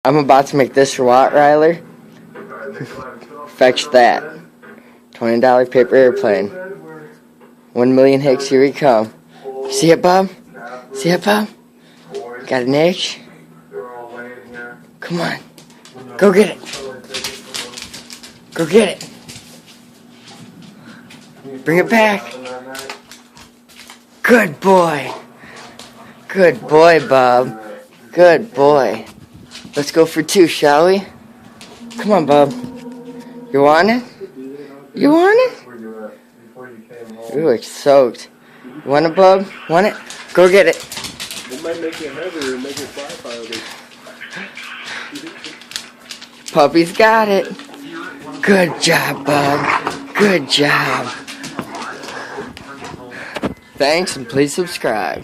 I'm about to make this Rotwieler fetch that. $20 paper airplane. 1,000,000 hicks, here we come. See it, Bob? See it, Bob? Got an itch? Come on. Go get it. Go get it. Bring it back. Good boy. Good boy, Bob. Good boy. Let's go for 2, shall we? Come on, Bob. You want it? You want it? Ooh, it's soaked. You want it, Bob? Want it? Go get it. It might make it heavier and make it fly farther. Puppy's got it. Good job, Bob. Good job. Thanks, and please subscribe.